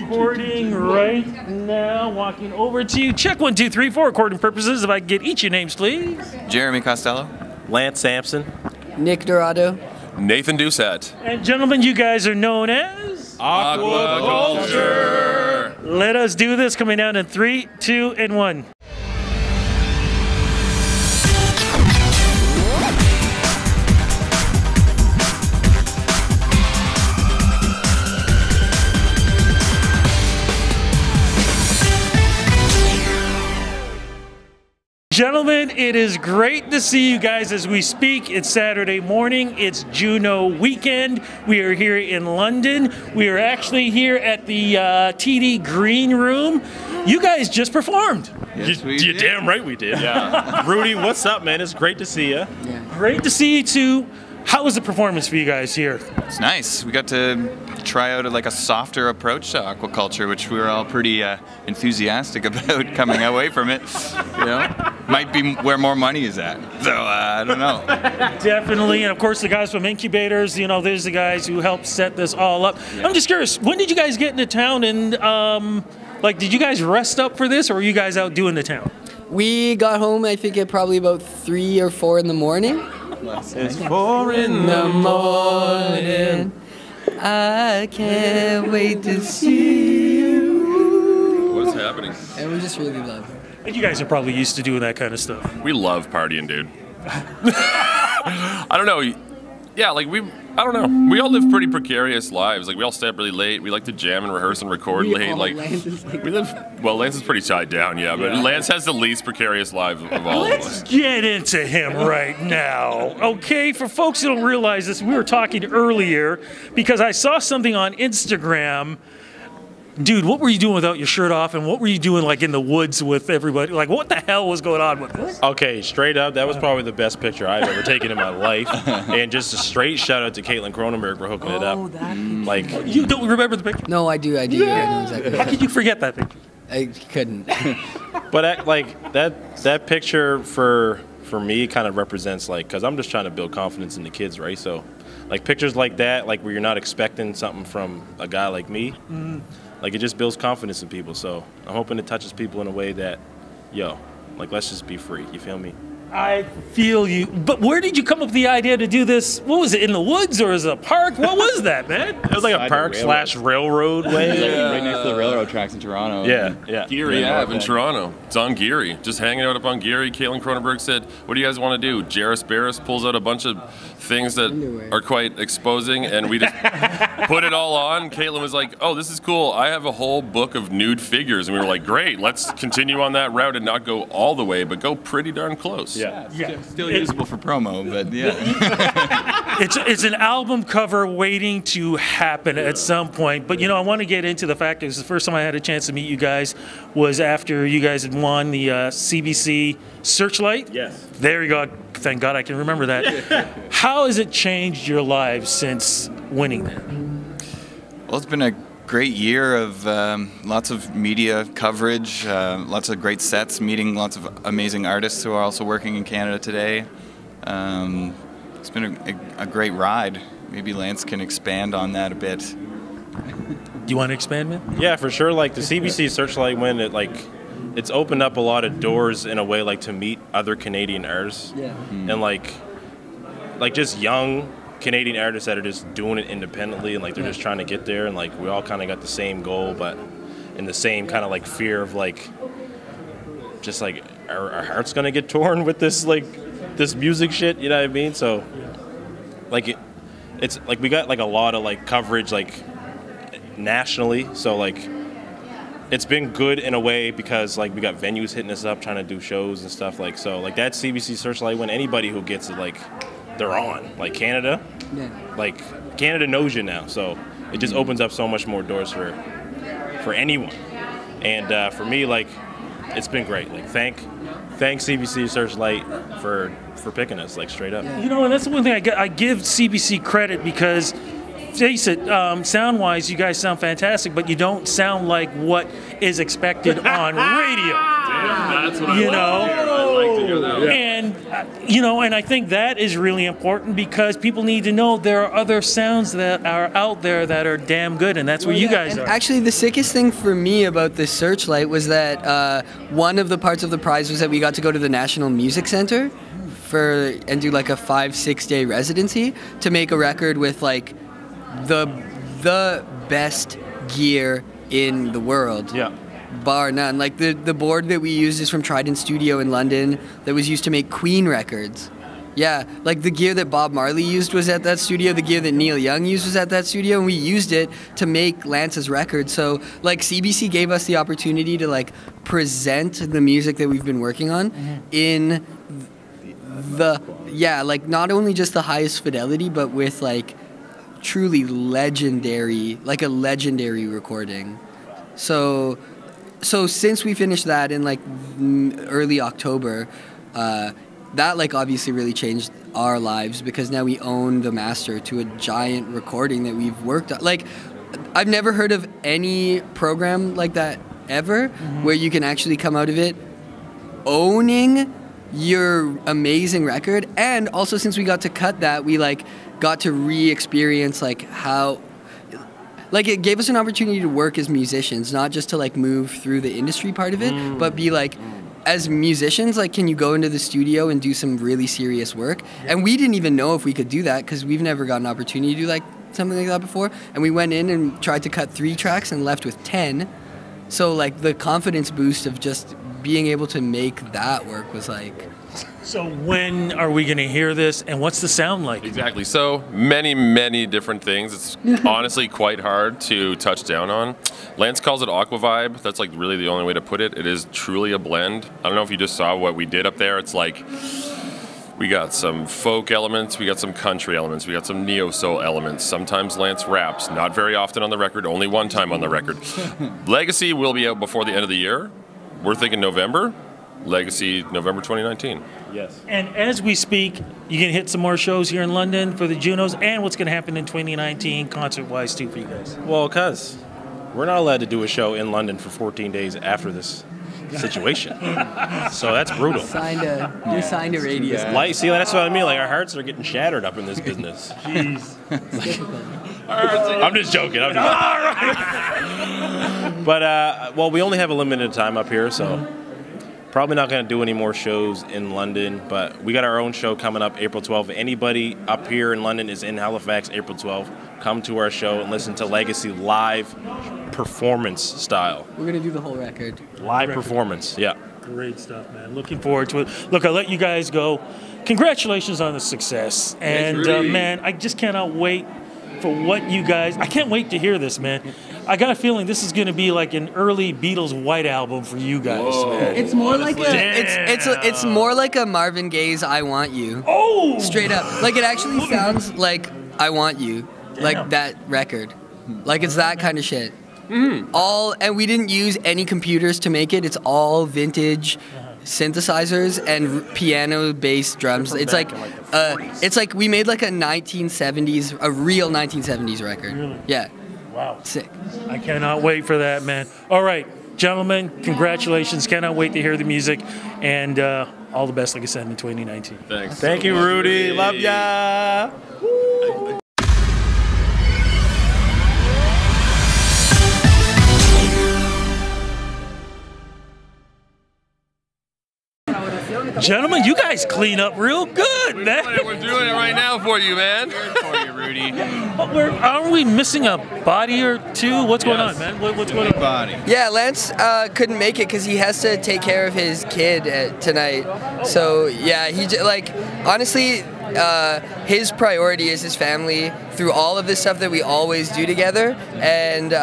recording right now. Walking over to you. Check 1, 2, 3, 4. Recording purposes. If I can get each of your names, please. Jeremy Costello. Lance Sampson. Nick Dorado. Nathan Doucette. And gentlemen, you guys are known as Aquakultre. Let us do this. Coming down in 3, 2, and 1. Gentlemen, it is great to see you guys as we speak. It's Saturday morning. It's Juno weekend. We are here in London. We are actually here at the TD Green Room. You guys just performed. Yes, You're damn right we did. Yeah. Rudy, what's up, man? It's great to see you. Yeah. Great to see you too. How was the performance for you guys here? It's nice. We got to try out a softer approach to aquaculture, which we were all pretty enthusiastic about coming away from it. You know, might be where more money is at. So I don't know. Definitely, and of course the guys from Incubators. You know, there's the guys who helped set this all up. Yeah. I'm just curious, when did you guys get into town? And did you guys rest up for this, or were you guys out doing the town? We got home, I think, at probably about 3 or 4 in the morning. It's 4 in the morning. I can't wait to see you. What is happening? And we just really love it. And you guys are probably used to doing that kind of stuff. We love partying, dude. I don't know. Yeah, I don't know. We all live pretty precarious lives. Like, we all stay up really late. We like to jam and rehearse and record late. Lance is pretty tied down, yeah. But Lance has the least precarious life of all of us. Let's get into him right now. Okay, for folks who don't realize this, we were talking earlier because I saw something on Instagram. Dude, what were you doing without your shirt off, and what were you doing in the woods with everybody? What the hell was going on with this? Okay, straight up, that was probably the best picture I've ever taken in my life. And just a straight shout out to Caitlin Cronenberg for hooking it up. That You don't remember the picture? No, I do. I know exactly. How could you forget that picture? I couldn't. But that picture for me kind of represents because I'm just trying to build confidence in the kids, right? So pictures like that, where you're not expecting something from a guy like me. Mm-hmm. It just builds confidence in people, so I'm hoping it touches people in a way that, let's just be free. You feel me? I feel you. But where did you come up with the idea to do this? What was it, in the woods or is it a park? What was that, man? It was a park/railroad way. Right next to the railroad tracks in Toronto. Yeah. Geary Ave in Toronto. It's on Geary. Just hanging out up on Geary. Caitlin Cronenberg said, what do you guys want to do? Jairus Barris pulls out a bunch of things that are quite exposing, and we just put it all on. Caitlin was like, oh, this is cool. I have a whole book of nude figures. And we were like, great, let's continue on that route and not go all the way, but go pretty darn close. Yeah. Still usable for promo, but yeah. It's an album cover waiting to happen at some point. But I want to get into the fact that the first time I had a chance to meet you guys was after you guys had won the CBC Searchlight. Yes. There you go. Thank God I can remember that. How has it changed your lives since winning that? Well, it's been a great year of lots of media coverage, lots of great sets, meeting lots of amazing artists who are also working in Canada today. It's been a great ride. Maybe Lance can expand on that a bit. Do you want to expand, man? Yeah, for sure. The CBC Searchlight win, it's opened up a lot of doors in a way to meet other Canadian artists. Yeah. And just young Canadian artists that are just doing it independently and they're just trying to get there, and we all kind of got the same goal, but in the same kind of fear of our heart's gonna get torn with this this music shit, you know what I mean? So it's we got a lot of coverage nationally, so it's been good in a way because we got venues hitting us up trying to do shows and stuff so that CBC Searchlight, when anybody who gets it they're on. Canada, Canada knows you now, so it just opens up so much more doors for anyone. And for me, it's been great. Thank CBC Searchlight for picking us, straight up. And that's the one thing I give CBC credit, because face it, sound-wise, you guys sound fantastic, but you don't sound like what is expected on radio. That's what You I know? like to hear. I like to hear that. And and I think that is really important because people need to know there are other sounds that are out there that are damn good, and that's where you guys and are. actually, the sickest thing for me about this Searchlight was that one of the parts of the prize was that we got to go to the National Music Center and do like a 5-6 day residency to make a record with like the best gear in the world. Yeah. Bar none. Like the board that we used is from Trident Studio in London that was used to make Queen records. Yeah, like the gear that Bob Marley used was at that studio, the gear that Neil Young used was at that studio, and we used it to make Lance's record. So like CBC gave us the opportunity to like present the music that we've been working on in like not only just the highest fidelity, but with like truly legendary, like a legendary recording. So since we finished that in like early October, that like obviously really changed our lives because now we own the master to a giant recording that we've worked on. Like I've never heard of any program like that ever where you can actually come out of it owning your amazing record. And also since we got to cut that, we like got to re-experience like how like it gave us an opportunity to work as musicians, not just to like move through the industry part of it, but be like as musicians, like can you go into the studio and do some really serious work? And we didn't even know if we could do that because we've never got an opportunity to do like something like that before. And we went in and tried to cut 3 tracks and left with 10. So like the confidence boost of just being able to make that work was like... So when are we going to hear this, and what's the sound like? Exactly. So many different things. It's honestly quite hard to touch down on. Lance calls it Aqua Vibe. That's like really the only way to put it. It is truly a blend. I don't know if you just saw what we did up there. It's like we got some folk elements, we got some country elements, we got some neo-soul elements. Sometimes Lance raps. Not very often on the record, only one time on the record. Legacy will be out before the end of the year. We're thinking November. Legacy, November 2019. Yes. And as we speak, you can hit some more shows here in London for the Junos, and what's going to happen in 2019 concert-wise too for you guys. Well, because we're not allowed to do a show in London for 14 days after this situation. So that's brutal. You're signed to radio. Like, see, that's what I mean. Like, our hearts are getting shattered up in this business. Jeez. I'm just joking. All right. But, well, we only have a limited time up here, so probably not going to do any more shows in London. But we got our own show coming up April 12th. Anybody up here in London is in Halifax April 12th. Come to our show and listen to Legacy live performance style. We're going to do the whole record. Live performance, yeah. Great stuff, man. Looking forward to it. Look, I'll let you guys go. Congratulations on the success. And, man, I just cannot wait for what you guys... I can't wait to hear this, man. I got a feeling this is going to be like an early Beatles White Album for you guys, man. It's more like it's more like a Marvin Gaye's "I Want You." Oh! Straight up. Like it actually sounds like "I Want You," like that record. Like it's that kind of shit. And we didn't use any computers to make it. It's all vintage synthesizers and piano bass drums. It's like we made like a real 1970s record. Really? Yeah. Wow. Sick. I cannot wait for that, man. All right, gentlemen, congratulations. Cannot wait to hear the music. And all the best, like I said, in 2019. Thanks. Thank you, Rudy. Love ya. Gentlemen, you guys clean up real good, man. We're doing it right now for you, man. For you, Rudy. But aren't we missing a body or two? What's going on, man? What's going on? Body. Yeah, Lance couldn't make it because he has to take care of his kid tonight. So yeah, honestly, his priority is his family through all of this stuff that we always do together. And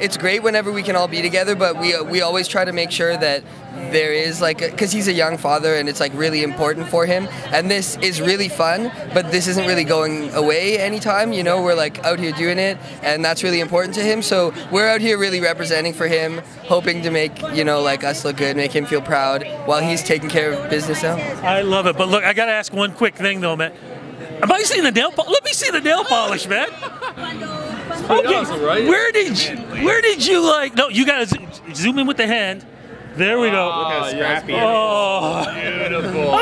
it's great whenever we can all be together, but we always try to make sure that there is because he's a young father and it's like really important for him. And this is really fun, but this isn't really going away anytime. You know, we're like out here doing it, and that's really important to him. So we're out here really representing for him, hoping to make us look good, make him feel proud while he's taking care of business now. I love it. But look, I got to ask one quick thing though, man. Am I seeing the nail polish? Let me see the nail polish, man. Okay, awesome, right? where did you like? No, you gotta zoom in with the hand. There we go. Look how scrappy Beautiful.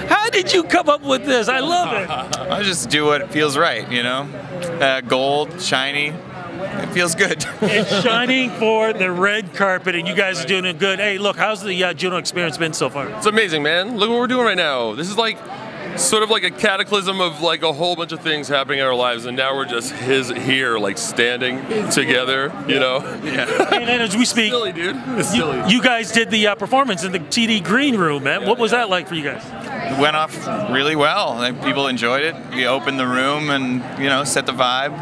How did you come up with this? I love it. I just do what feels right, you know. Gold, shiny. It feels good. It's shining for the red carpet, and you guys are doing it good. Hey, look, how's the Juno experience been so far? It's amazing, man. Look what we're doing right now. This is like sort of like a cataclysm of like a whole bunch of things happening in our lives, and now we're just here, like standing together, you know? Yeah. And as we speak, Silly, dude. It's silly. you guys did the performance in the TD Green Room, man. What was that like for you guys? It went off really well. Like, people enjoyed it. We opened the room and, you know, set the vibe.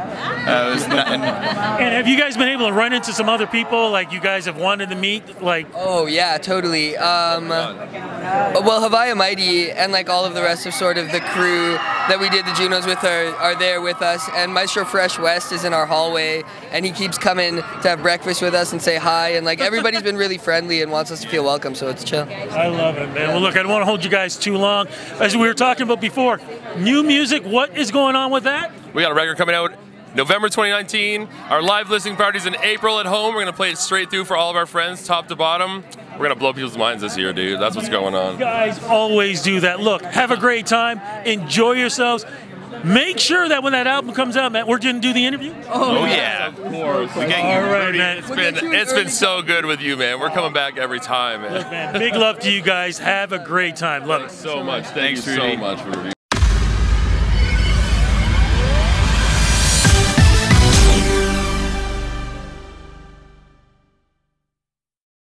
And have you guys been able to run into some other people like you guys have wanted to meet? Like, Oh yeah, totally. Well, Havaya Mighty and like all of the rest of sort of the crew that we did the Junos with are there with us, and Maestro Fresh West is in our hallway, and he keeps coming to have breakfast with us and say hi, and like everybody's been really friendly and wants us to feel welcome, so it's chill. I love it, man. Well, look, I don't want to hold you guys too long. As we were talking about before, new music, what is going on with that? We got a record coming out November 2019. Our live listening party's in April at home. We're gonna play it straight through for all of our friends, top to bottom. We're gonna blow people's minds this year, dude. That's what's going on. You guys always do that. Look, have a great time. Enjoy yourselves. Make sure that when that album comes out, man, we're going to do the interview. Oh yeah. Of course. We get you. All right, man. It's been so good with you, man. We're coming back every time, man. Look, man, big love to you guys. Have a great time. Love it. So much. Thank you so much for reviewing.